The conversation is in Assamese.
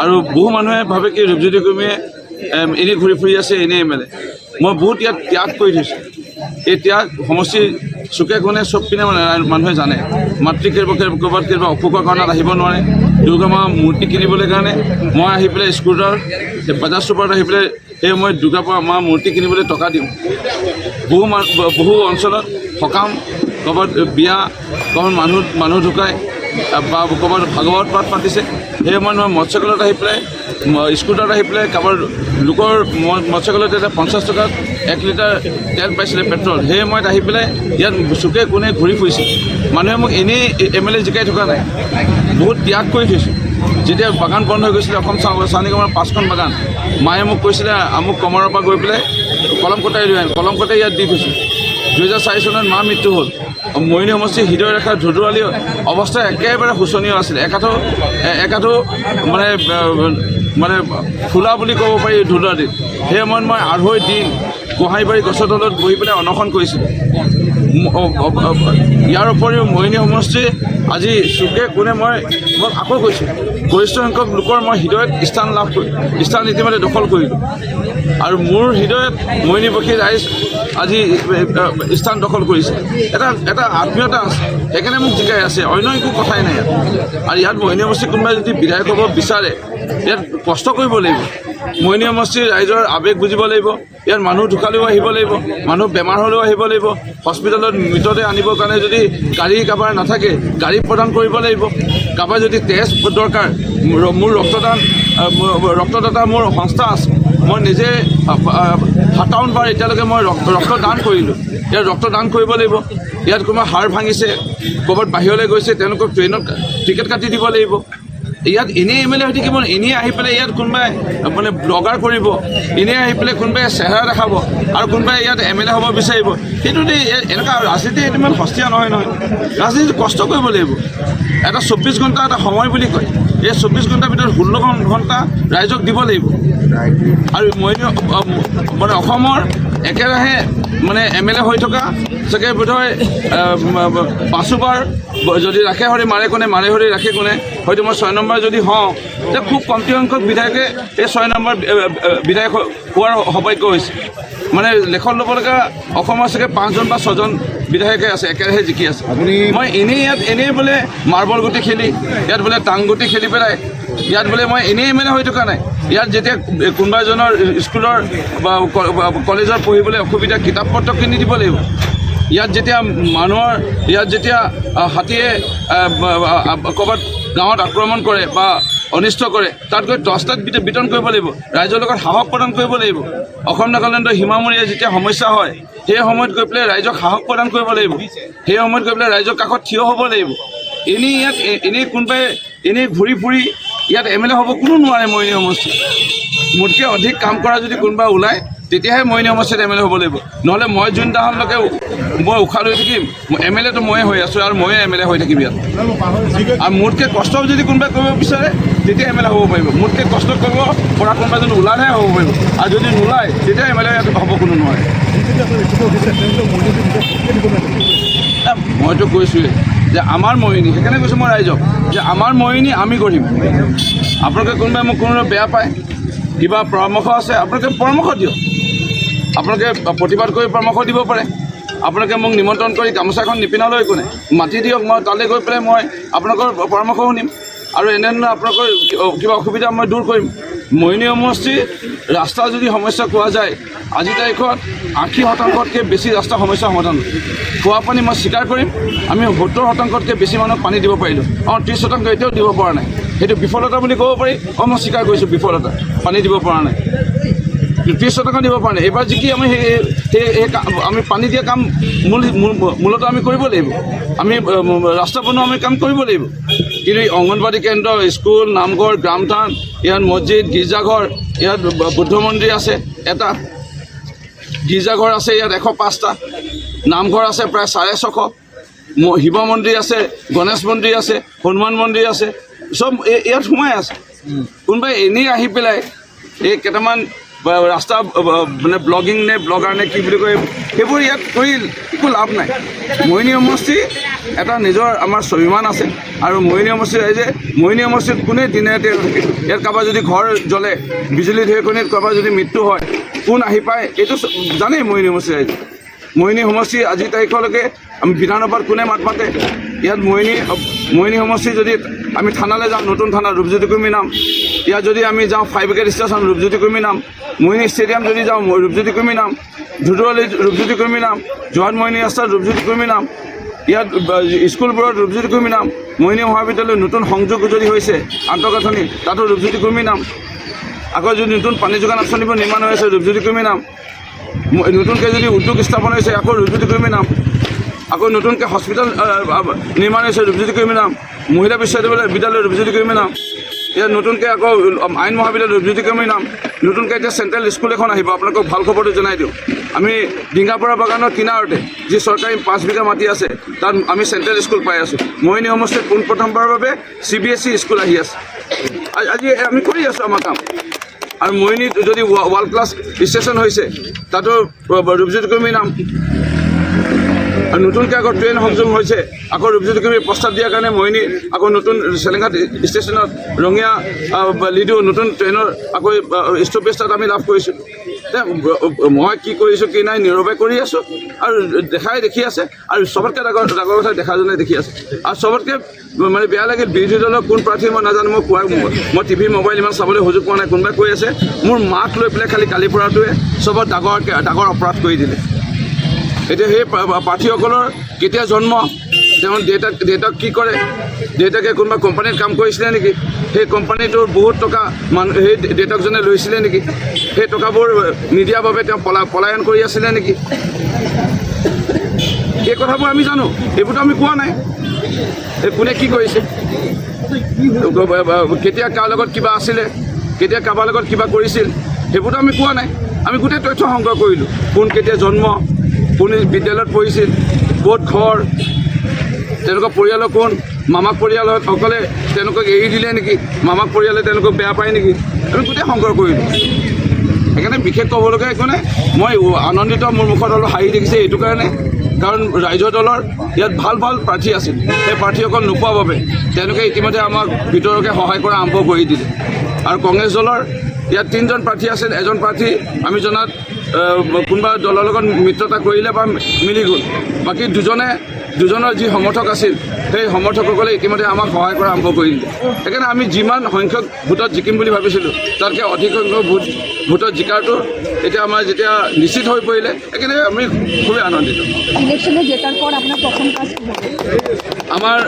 আৰু বহু মানুহে ভাবে কি ৰূপজ্যোতি কুৰ্মীয়ে এনেই ঘূৰি ফুৰি আছে, এনেই এম এল এ। মই বহুত ইয়াত ত্যাগ কৰি থৈছোঁ। এই ত্যাগ সমষ্টিৰ চুকে কোণে চব পিনে মানুহে জানে। মাতৃ ক'ৰবাত কেতিয়াবা অসুখৰ কাৰণত আহিব নোৱাৰে, দুৰ্গা মা মূৰ্তি কিনিবলৈ কাৰণে মই আহি পেলাই স্কুটাৰ বাজাজ চুপাৰত আহি পেলাই সেই সময়ত দুৰ্গা মা মূৰ্তি কিনিবলৈ টকা দিওঁ। বহু অঞ্চলত সকাম, ক'ৰবাত বিয়া, ক'ৰবাত মানুহ ঢুকায় বা ক'ৰবাত ভাগৱত পাঠ পাতিছে, সেই সময়ত মই মৎস্যকলত আহি পেলাই স্কুটাৰত আহি পেলাই কাৰোবাৰ লোকৰ মৎস্যকলত এতিয়া 50 টকাত 1 লিটাৰ তেল পাইছিলে পেট্ৰল, সেই সময়ত আহি পেলাই ইয়াত চুকে কোণে ঘূৰি ফুৰিছে। মানুহে মোক এনেই এম এল এ জিকাই থকা নাই, বহুত ত্যাগ কৰি থৈছোঁ। যেতিয়া বাগান বন্ধ হৈ গৈছিলে, অসম চাহ নিগমৰ 5খন বাগান, মায়ে মোক কৈছিলে আমুক কমাৰৰ পৰা গৈ পেলাই কলম কটাই লৈ আন, কলম কটাই ইয়াত দি থৈছোঁ। 2004 চনত মাৰ মৃত্যু হ'ল। মৰিয়নি সমষ্টিৰ হৃদয়ৰেখাৰ ধুধুৰালি অৱস্থা একেবাৰে শোচনীয় আছিলে। একাঠো মানে ফুলা বুলি ক'ব পাৰি ধুধুৰালিত। সেই সময়ত মই 2.5 দিন গোহাঁইবাৰী গছৰ তলত বহি পেলাই অনশন কৰিছিলোঁ। ইয়াৰ উপৰিও মৰিয়নি সমষ্টি আজি চুকে কোণে মই আকৌ কৈছোঁ, গৰিষ্ঠ সংখ্যক লোকৰ মই হৃদয়ত স্থান ইতিমধ্যে দখল কৰিলোঁ। আৰু মোৰ হৃদয়ত মৰিয়নিবাসী ৰাইজ আজি স্থান দখল কৰিছে। এটা আত্মীয়তা আছে, সেইকাৰণে মোক জিকাই আছে, অন্য একো কথাই নাই। আৰু ইয়াত মৰিয়নি সমষ্টিৰ কোনোবাই যদি বিধায়ক হ'ব বিচাৰে, ইয়াত কষ্ট কৰিব লাগিব। মৰিয়নি সমষ্টিৰ ৰাইজৰ আৱেগ বুজিব লাগিব। ইয়াত মানুহ ঢুকালেও আহিব লাগিব, মানুহ বেমাৰ হ'লেও আহিব লাগিব। হস্পিটেলত মৃতদেহ আনিবৰ কাৰণে যদি গাড়ী কাৰোবাৰ নাথাকে, গাড়ী প্ৰদান কৰিব লাগিব। কাৰোবাৰ যদি তেজ দৰকাৰ, মোৰ ৰক্তদাতা মোৰ সংস্থা আছে, মই নিজে 57 বাৰ এতিয়ালৈকে মই ৰক্তদান কৰিলোঁ। ইয়াত ৰক্তদান কৰিব লাগিব। ইয়াত কোনোবা হাড় ভাঙিছে, ক'ৰবাত বাহিৰলৈ গৈছে, তেওঁলোকক ট্ৰেইনত টিকেট কাটি দিব লাগিব। ইয়াত এনেই এম এল এ হৈ থাকিব, এনেই আহি পেলাই ইয়াত কোনোবাই ব্লগাৰ কৰিব, এনেই আহি পেলাই কোনোবাই চেহেৰা দেখাব, আৰু কোনোবাই ইয়াত এম এল এ হ'ব বিচাৰিব। সেইটো এনেকুৱা ৰাজনীতি এইটো ইমান সস্তীয়া নহয়। ৰাজনীতি কষ্ট কৰিব লাগিব। এটা 24 ঘণ্টা এটা সময় বুলি কয়, এই 24 ঘণ্টাৰ ভিতৰত 16 ঘণ্টা ৰাইজক দিব লাগিব। আৰু মই অসমৰ একেৰাহে এম এল এ হৈ থকা চাগে বোধহয় 5 বাৰ যদি ৰাখে হৰি মাৰে কোনে, মাৰে হৰি ৰাখে কোনে, হয়তো মই 6 নম্বৰ যদি হওঁ, তেতিয়া খুব কমটি সংখ্যক বিধায়কে এই 6 নম্বৰ বিধায়ক হোৱাৰ সৌভাগ্য হৈছে। লেখন ল'বলগা অসমৰ চাগে 5জন বা 6জন বিধায়কে আছে, একেৰাহে জিকি আছে। মই এনেই বোলে মাৰ্বল গুটি খেলি, ইয়াত বোলে টাং গুটি খেলি পেলাই, ইয়াত বোলে মই এনেই এম এল এ হৈ থকা নাই। ইয়াত যেতিয়া কোনোবা এজনৰ স্কুলৰ বা কলেজত পঢ়িবলৈ অসুবিধা, কিতাপ পত্ৰ কিনি দিব লাগিব। ইয়াত যেতিয়া হাতীয়ে ক'ৰবাত গাঁৱত আক্ৰমণ কৰে বা অনিষ্ট কৰে, তাত গৈ টৰ্চলাইট বিতৰণ কৰিব লাগিব। ৰাইজৰ লগত সাহস প্ৰদান কৰিব লাগিব। অসম নাগালেণ্ডৰ সীমামূৰীয়া যেতিয়া সমস্যা হয়, সেই সময়ত গৈ পেলাই ৰাইজক সাহস প্ৰদান কৰিব লাগিব। সেই সময়ত গৈ পেলাই ৰাইজৰ কাষত থিয় হ'ব লাগিব। এনেই কোনোবাই এনেই ঘূৰি ফুৰি ইয়াত এম এল এ হ'ব কোনো নোৱাৰে। মৰিয়নি সমষ্টি মোতকৈ অধিক কাম কৰা যদি কোনোবা ওলায়, তেতিয়াহে মৰিয়নি সমষ্টিত এম এল এ হ'ব লাগিব। নহ'লে মই যোনদিনাখনলৈকে মই উশাহ লৈ থাকিম, এম এল এটো ময়ে হৈ আছোঁ, আৰু ময়ে এম এল এ হৈ থাকিম ইয়াত। আৰু মোতকৈ কষ্ট যদি কোনোবাই কৰিব বিচাৰে, তেতিয়া এম এল এ হ'ব পাৰিব। মোতকৈ কষ্ট কৰিব পৰা কোনোবা যদি ওলালেহে হ'ব পাৰিব, আৰু যদি নোলায় তেতিয়া এম এল এ ইয়াত হ'ব কোনো নোৱাৰে। মইতো কৈছোঁৱেই যে আমাৰ মৰিয়নি, সেইকাৰণে কৈছোঁ মই ৰাইজক যে আমাৰ মৰিয়নি আমি গঢ়িম। আপোনালোকে কোনোবাই মোক বেয়া পায়, কিবা পৰামৰ্শ আছে, আপোনালোকে পৰামৰ্শ দিয়ক। আপোনালোকে প্ৰতিবাদ কৰি পৰামৰ্শ দিব পাৰে। আপোনালোকে মোক নিমন্ত্ৰণ কৰি গামোচাখন নিপিন্ধালৈ একো নাই, মাতি দিয়ক। মই তালৈ গৈ পেলাই মই আপোনালোকৰ পৰামৰ্শ শুনিম, আৰু এনেধৰণৰ আপোনালোকৰ কিবা অসুবিধা মই দূৰ কৰিম। মৰিয়নি সমষ্টিৰ ৰাস্তা যদি সমস্যা কোৱা যায়, আজিৰ তাৰিখত 80%তকৈ বেছি ৰাস্তা সমস্যা সমাধান। খোৱা পানী মই স্বীকাৰ কৰিম, আমি 70%তকৈ বেছি মানুহক পানী দিব পাৰিলোঁ। 30% এতিয়াও দিব পৰা নাই। সেইটো বিফলতা বুলি ক'ব পাৰি। মই স্বীকাৰ কৰিছোঁ বিফলতা, পানী দিব পৰা নাই। 30% দিব পৰা নাই। এইবাৰ যিকি আমি আমি পানী দিয়া কাম মূলতঃ আমি কৰিব লাগিব। আমি ৰাস্তা বনোৱা আমি কাম কৰিব লাগিব। কিন্তু অংগনবাদী কেন্দ্ৰ, স্কুল, নামঘৰ, গ্ৰামথান, ইয়াত মছজিদ, গীৰ্জাঘৰ, ইয়াত বুদ্ধ মন্দিৰ আছে, এটা গীৰ্জাঘৰ আছে ইয়াত 105টা, নামঘৰ আছে প্ৰায় 650, শিৱ মন্দিৰ আছে, গণেশ মন্দিৰ আছে, হনুমান মন্দিৰ আছে, চব ইয়াত সোমাই আছে। কোনোবাই এনেই আহি পেলাই এই কেইটামান ৰাস্তা মানে ব্লগিং নে ব্লগাৰ নে কি বুলি কয় সেইবোৰ ইয়াত কৰি একো লাভ নাই। মোহিনী সমষ্টি এটা নিজৰ আমাৰ স্বাভিমান আছে আৰু মোহিনী সমষ্টি ৰাইজে মোহিনী সমষ্টিত কোনে দিনে ৰাতিয়ে থাকে। ইয়াত কাৰোবাৰ যদি ঘৰ জ্বলে, বিজুলী ঢেৰেকণিত কাৰোবাৰ যদি মৃত্যু হয়, কোন আহি পায় এইটো জানেই মোহিনী সমষ্টি ৰাইজে। মোহিনী সমষ্টি আজি তাৰিখলৈকে আমি বিধানসভাত কোনে মাত মাতে? ইয়াত মোহিনী সমষ্টি যদি আমি থানালৈ যাওঁ, নতুন থানা ৰূপজ্যোতি কুৰ্মী নাম। ইয়াত যদি আমি যাওঁ fire brigade station Rupjyoti Kurmi নাম। মোহিনী ষ্টেডিয়াম যদি যাওঁ ৰূপজ্যোতি কুৰ্মী নাম। ধুদুৱালি ৰূপজ্যোতি কুৰ্মী নাম। যোৰহাট মোহিনী ৰাস্তাত ৰূপজ্যোতি কুৰ্মী নাম। ইয়াত স্কুলবোৰত ৰূপজ্যোতি কুৰ্মী নাম। মোহিনী মহাবিদ্যালয় নতুন সংযোগ যদি হৈছে আন্তঃগাঁথনি, তাতো ৰূপজ্যোতি কুৰ্মী নাম। আকৌ যদি নতুন পানী যোগান আঁচনিবোৰ নিৰ্মাণ হৈ আছে ৰূপজ্যোতি কুৰ্মী নাম। নতুনকৈ যদি উদ্যোগ স্থাপন হৈছে আকৌ ৰূপজ্যোতি কুৰ্মী নাম। আকৌ নতুনকৈ হস্পিটেল নিৰ্মাণ হৈছে ৰূপজ্যোতি কুৰ্মী নাম। মহিলা বিদ্যালয় ৰূপজ্যোতি কুৰ্মী নাম। ইয়াত নতুনকৈ আকৌ আইন মহাবিদ্যালয় ৰূপজ্যোতি কুৰ্মী নাম। নতুনকৈ এতিয়া চেণ্ট্ৰেল স্কুল এখন আহিব। আপোনালোকক ভাল খবৰটো জনাই দিওঁ, আমি ডিঙাপৰা বাগানৰ কিনাৰতে যি চৰকাৰী 5 বিঘা মাটি আছে তাত আমি চেণ্ট্ৰেল স্কুল পাই আছোঁ। মোহিনী সমষ্টিত পোনপ্ৰথমবাৰৰ বাবে CBSE স্কুল আহি আছে। আজি আমি কৰি আছোঁ আমাৰ কাম। আৰু মোহিনীত যদি ৱৰ্ল্ড ক্লাছ ষ্টেচন হৈছে তাতো ৰূপজ্যোতি কুৰ্মী নাম। আৰু নতুনকৈ আকৌ ট্ৰেইন সংযোগ হৈছে, আকৌ ৰূপজ্যোতি কুৰ্মী প্ৰস্তাৱ দিয়াৰ কাৰণে মোহিনী আকৌ নতুন চেলেঙাত ষ্টেচনত ৰঙীয়া লিডু নতুন ট্ৰেইনৰ আকৌ ষ্টপেজ তাত আমি লাভ কৰিছোঁ। মই কি কৰিছোঁ কি নাই নীৰৱে কৰি আছোঁ আৰু দেখি আছে। আৰু চবতকৈ ডাঙৰ কথা দেখাজনে দেখি আছে। আৰু চবতকৈ মানে বেয়া লাগিল বিৰোধী দলৰ কোন প্ৰাৰ্থী মই নাজানো, মই টিভি মোবাইল ইমান চাবলৈ সুযোগ পোৱা নাই। কোনোবাই কৈ আছে মোৰ মাক লৈ পেলাই খালি কালি পৰাটোৱে চবত ডাঙৰ অপৰাধ কৰি দিলে। এতিয়া সেই প্ৰাৰ্থীসকলৰ কেতিয়া জন্ম, তেওঁ দেউতাক কি কৰে, দেউতাকে কোনোবা কোম্পানীত কাম কৰিছিলে নেকি, সেই কোম্পানীটোৰ বহুত টকা সেই দেউতাকজনে লৈছিলে নেকি, সেই টকাবোৰ নিদিয়াৰ বাবে তেওঁ পলায়ন কৰি আছিলে নেকি, এই কথাবোৰ আমি জানো। এইবোৰতো আমি কোৱা নাই কোনে কি কৰিছে, কেতিয়া কাৰ লগত কিবা আছিলে, কেতিয়া কাৰোবাৰ লগত কিবা কৰিছিল, সেইবোৰতো আমি কোৱা নাই। আমি গোটেই তথ্য সংগ্ৰহ কৰিলোঁ। কোন কেতিয়া জন্ম, কোন বিদ্যালয়ত পঢ়িছিল, ক'ত ঘৰ, তেওঁলোকৰ পৰিয়ালৰ কোন, মামাক পৰিয়ালত সকলে তেওঁলোকক এৰি দিলে নেকি, মামাক পৰিয়ালে তেওঁলোকক বেয়া পায় নেকি, আমি গোটেই সংগ্ৰহ কৰিলোঁ। সেইকাৰণে বিশেষ ক'বলগীয়া একো নাই। মই আনন্দিত, মোৰ মুখত অলপ হাঁহি দেখিছে এইটো কাৰণে, কাৰণ ৰাইজৰ দলৰ ইয়াত ভাল প্ৰাৰ্থী আছিল। সেই প্ৰাৰ্থীসকল নোপোৱাৰ বাবে তেওঁলোকে ইতিমধ্যে আমাক ভিতৰকে সহায় কৰা আৰম্ভ কৰি দিলে। আৰু কংগ্ৰেছ দলৰ ইয়াত 3জন প্ৰাৰ্থী আছিল। এজন প্ৰাৰ্থী আমি জনাত কোনোবা দলৰ লগত মিত্ৰতা কৰিলে বা মিলি গ'ল। বাকী দুজনৰ যি সমৰ্থক আছিল সেই সমৰ্থকসকলে ইতিমধ্যে আমাক সহায় কৰা আৰম্ভ কৰি দিলে। সেইকাৰণে আমি যিমান সংখ্যক ভোটত জিকিম বুলি ভাবিছিলোঁ তাতকৈ অধিক সংখ্যক ভোটত জিকাৰটো এতিয়া আমাৰ যেতিয়া নিশ্চিত হৈ পৰিলে, সেইকাৰণে আমি খুবেই আনন্দিত। ইলেকশ্যনে জেতাৰ পৰ আপনাৰ প্ৰথম কাজ কি হবে? আমাৰ